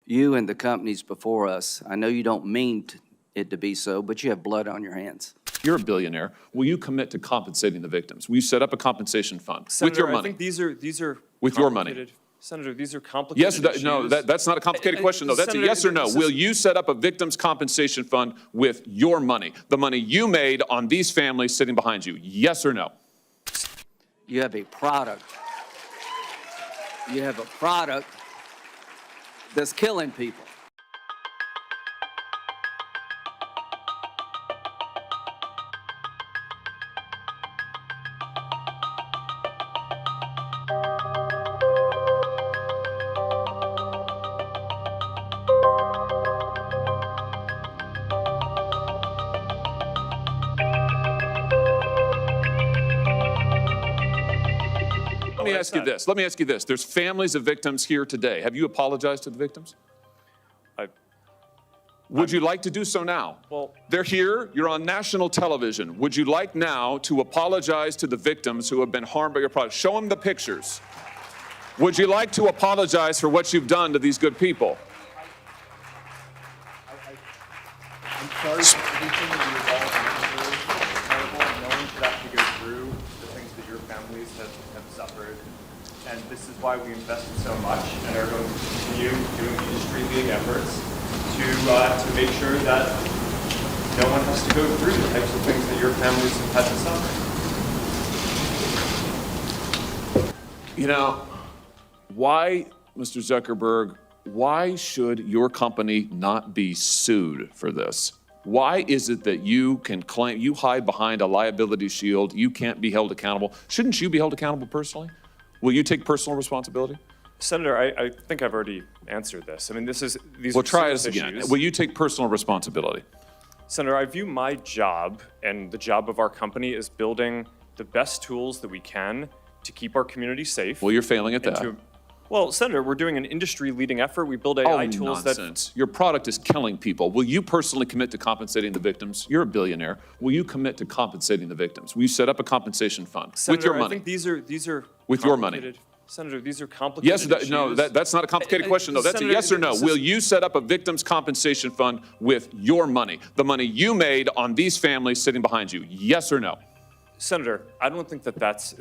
You and the companies before us, I know you don't mean it to be so, but you have blood on your hands. You're a billionaire. Will you commit to compensating the victims? Will you set up a compensation fund Senator, with your money? I think these are With your money. Senator, these are complicated Yes, no, that's not a complicated question, though. That's Senator, a yes or no. Will you set up a victims' compensation fund with your money, the money you made on these families sitting behind you? Yes or no? You have a product. You have a product that's killing people. Let me ask you this. There's families of victims here today. Have you apologized to the victims? Would you like to do so now? Well, they're here. You're on national television. Would you like now to apologize to the victims who have been harmed by your product? Show them the pictures. Would you like to apologize for what you've done to these good people? I'm sorry for everything that you've all been through. Terrible. No one should have to go through the things that your families have suffered. And this is why we invested so much and are going to continue doing industry-leading efforts to make sure that no one has to go through the types of things that your families have had to suffer. You know, why, Mr. Zuckerberg, why should your company not be sued for this? Why is it that you can claim, you hide behind a liability shield, you can't be held accountable? Shouldn't you be held accountable personally? Will you take personal responsibility? Senator, I think I've already answered this. I mean, these Well, are try serious this again. issues. Will you take personal responsibility? Senator, I view my job and the job of our company as building the best tools that we can to keep our community safe. Well, you're failing at that. Well, Senator, we're doing an industry-leading effort. We build AI tools nonsense. Your product is killing people. Will you personally commit to compensating the victims? You're a billionaire. Will you commit to compensating the victims? Will you set up a compensation fund Senator, with your money? I think these are with your money. Senator, these are complicated Yes, no, that's not a complicated question, though. That's Senator, a yes or no. Will you set up a victims' compensation fund with your money, the money you made on these families sitting behind you? Yes or no? Senator, I don't think that's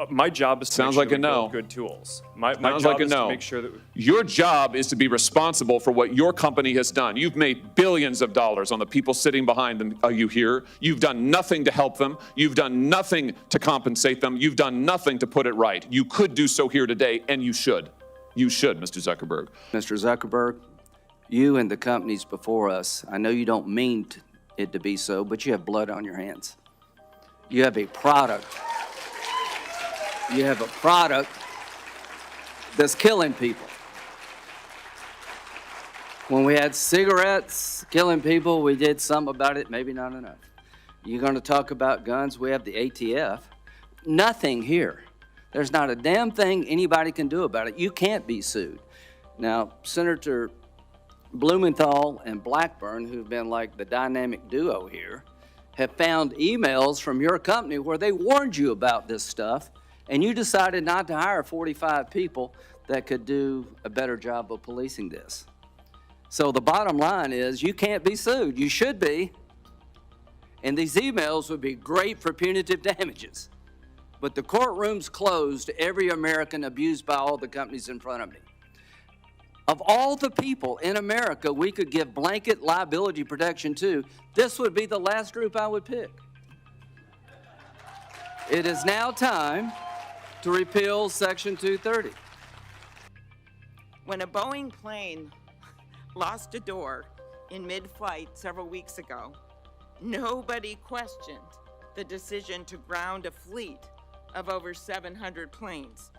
my job is to Sounds make sure like a we no. build good tools. My Sounds job like a is no. to make sure that your job is to be responsible for what your company has done. You've made billions of dollars on the people sitting behind them. Are you here? You've done nothing to help them. You've done nothing to compensate them. You've done nothing to put it right. You could do so here today, and you should. You should, Mr. Zuckerberg. Mr. Zuckerberg, you and the companies before us, I know you don't mean it to be so, but you have blood on your hands. You have a product. You have a product that's killing people. When we had cigarettes killing people, we did some about it, maybe not enough. You're going to talk about guns, we have the ATF. Nothing here. There's not a damn thing anybody can do about it. You can't be sued. Now, Senator Blumenthal and Blackburn, who've been like the dynamic duo here, have found emails from your company where they warned you about this stuff, and you decided not to hire 45 people that could do a better job of policing this. So the bottom line is you can't be sued. You should be. And these emails would be great for punitive damages. But the courtroom's closed to every American abused by all the companies in front of me. Of all the people in America we could give blanket liability protection to, this would be the last group I would pick. It is now time to repeal Section 230. When a Boeing plane lost a door in mid-flight several weeks ago, nobody questioned the decision to ground a fleet of over 700 planes.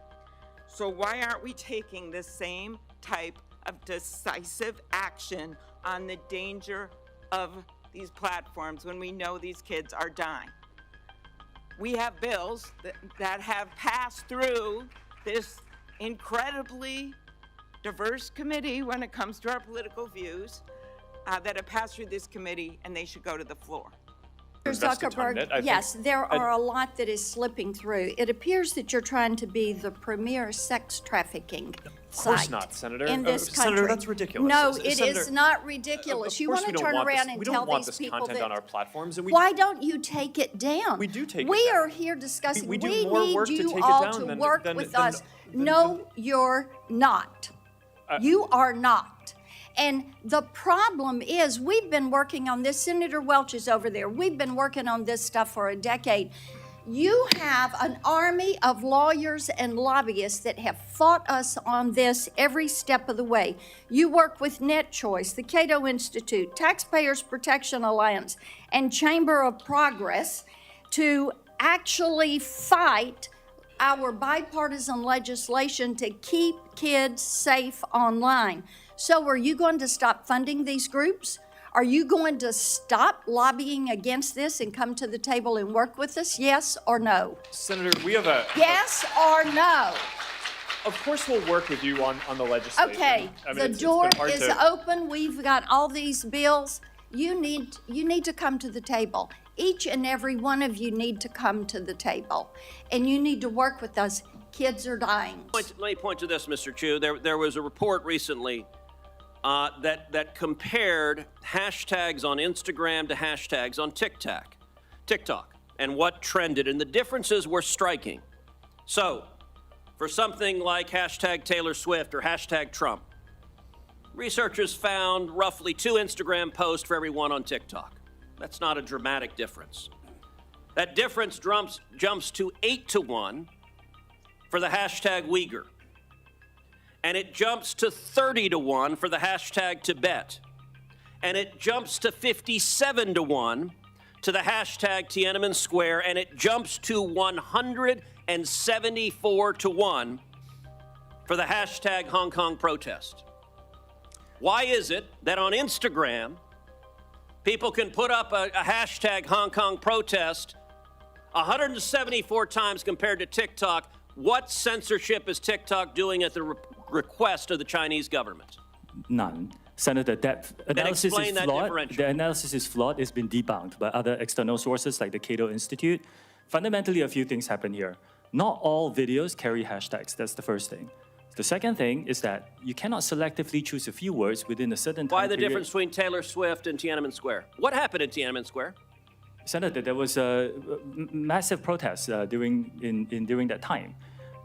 So why aren't we taking the same type of decisive action on the danger of these platforms when we know these kids are dying? We have bills that have passed through this incredibly diverse committee when it comes to our political views, that have passed through this committee, and they should go to the floor. invested time in it. I think- Yes, there are a lot that is slipping through. It appears that you're trying to be the premier sex trafficking Of course site not, Senator. in this country. Senator, that's ridiculous. No, S- it is Senator, not ridiculous. Of You course want we to don't turn want around this, and we tell don't want these this people content that. on our platforms, and Why don't you take it down? We do take it We down. are here discussing. We do We more need work to you take it all down to than- work than- with than- us. No, you're not. You are not. And the problem is, we've been working on this. Senator Welch is over there. We've been working on this stuff for a decade. You have an army of lawyers and lobbyists that have fought us on this every step of the way. You work with Net Choice, the Cato Institute, Taxpayers Protection Alliance, and Chamber of Progress to actually fight our bipartisan legislation to keep kids safe online. So are you going to stop funding these groups? Are you going to stop lobbying against this and come to the table and work with us? Yes or no? Senator, we have a. Yes or no? Of course, we'll work with you on the legislation. Okay, I mean, the it's door been hard is to- open. We've got all these bills. You need to come to the table. Each and every one of you need to come to the table, and you need to work with us. Kids are dying. Let me point to this, Mr. Chu. There was a report recently that compared hashtags on Instagram to hashtags on TikTok, and what trended, and the differences were striking. So, for something like hashtag Taylor Swift or hashtag Trump, researchers found roughly 2 Instagram posts for every one on TikTok. That's not a dramatic difference. That difference jumps to 8 to 1 for the hashtag Uyghur. And it jumps to 30 to 1 for the hashtag Tibet. And it jumps to 57 to 1 to the hashtag Tiananmen Square. And it jumps to 174 to 1 for the hashtag Hong Kong protest. Why is it that on Instagram, people can put up a hashtag Hong Kong protest 174 times compared to TikTok? What censorship is TikTok doing at the request of the Chinese government? None. Senator, that analysis explain is that flawed. differential. The analysis is flawed. It's been debunked by other external sources like the Cato Institute. Fundamentally, a few things happen here. Not all videos carry hashtags. That's the first thing. The second thing is that you cannot selectively choose a few words within a certain time Why the period. difference between Taylor Swift and Tiananmen Square? What happened in Tiananmen Square? Senator, there was a massive protest during that time.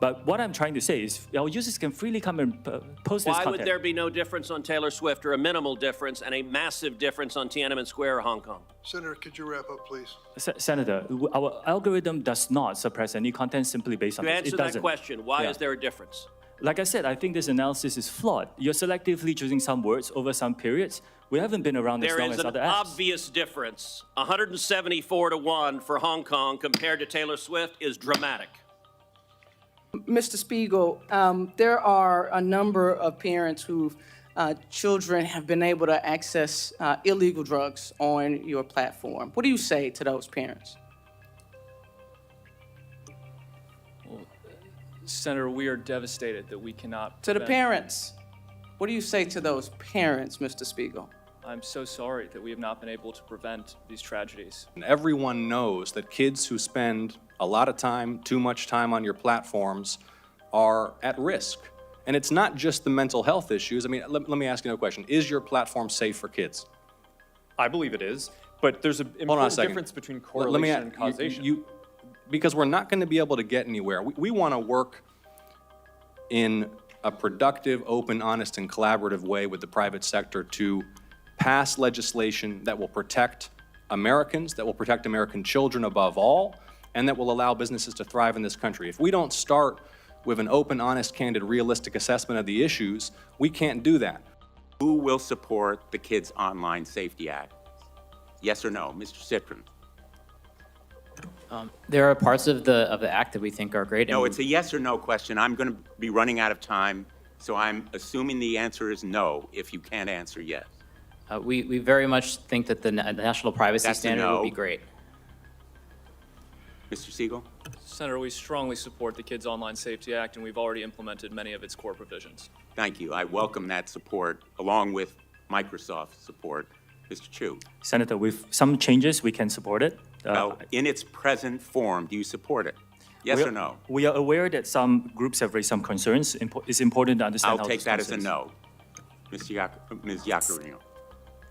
But what I'm trying to say is our users can freely come and post this Why content. would there be no difference on Taylor Swift, or a minimal difference, and a massive difference on Tiananmen Square or Hong Kong? Senator, could you wrap up, please? Senator, our algorithm does not suppress any content simply based on To this. answer It that doesn't. question, why Yeah. is there a difference? Like I said, I think this analysis is flawed. You're selectively choosing some words over some periods. We haven't been around as There long is as an other apps. obvious difference. 174 to 1 for Hong Kong compared to Taylor Swift is dramatic. Mr. Spiegel, there are a number of parents whose children have been able to access illegal drugs on your platform. What do you say to those parents? Senator, we are devastated that we cannot. To the prevent- parents, what do you say to those parents, Mr. Spiegel? I'm so sorry that we have not been able to prevent these tragedies. And everyone knows that kids who spend a lot of time, too much time on your platforms are at risk. And it's not just the mental health issues. I mean, let me ask you another question. Is your platform safe for kids? I believe it is, but there's an Hold on a important second. difference between Let me correlation and causation. Because we're not going to be able to get anywhere. We want to work in a productive, open, honest, and collaborative way with the private sector to pass legislation that will protect Americans, that will protect American children above all, and that will allow businesses to thrive in this country. If we don't start with an open, honest, candid, realistic assessment of the issues, we can't do that. Who will support the Kids Online Safety Act? Yes or no? Mr. Citron? There are parts of the act that we think are great. No, it's a yes or no question. I'm going to be running out of time, so I'm assuming the answer is no if you can't answer yes. We very much think that the national privacy That's a standard would no. be great. Mr. Siegel? Senator, we strongly support the Kids Online Safety Act, and we've already implemented many of its core provisions. Thank you. I welcome that support, along with Microsoft's support. Mr. Chu? Senator, with some changes, we can support it. Well, in its present form, do you support it? Yes or no? We are aware that some groups have raised some concerns. It's important to understand I'll how take those that as a concerns- no. Ms. Yacarino.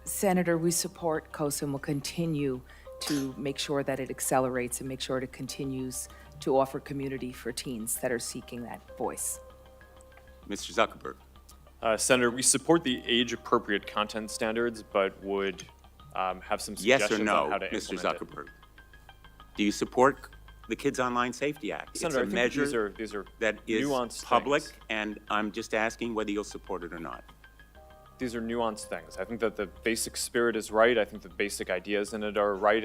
Senator, we support COSA and will continue to make sure that it accelerates and make sure it continues to offer community for teens that are seeking that voice. Mr. Zuckerberg. Senator, we support the age-appropriate content standards, but would have some Yes suggestions or no, on how to Mr. implement Zuckerberg? Do you support the Kids Online Safety Act? Senator, I It's a think measure these are that is nuanced public, things. and I'm just asking whether you'll support it or not. These are nuanced things. I think that the basic spirit is right. I think the basic ideas in it are right.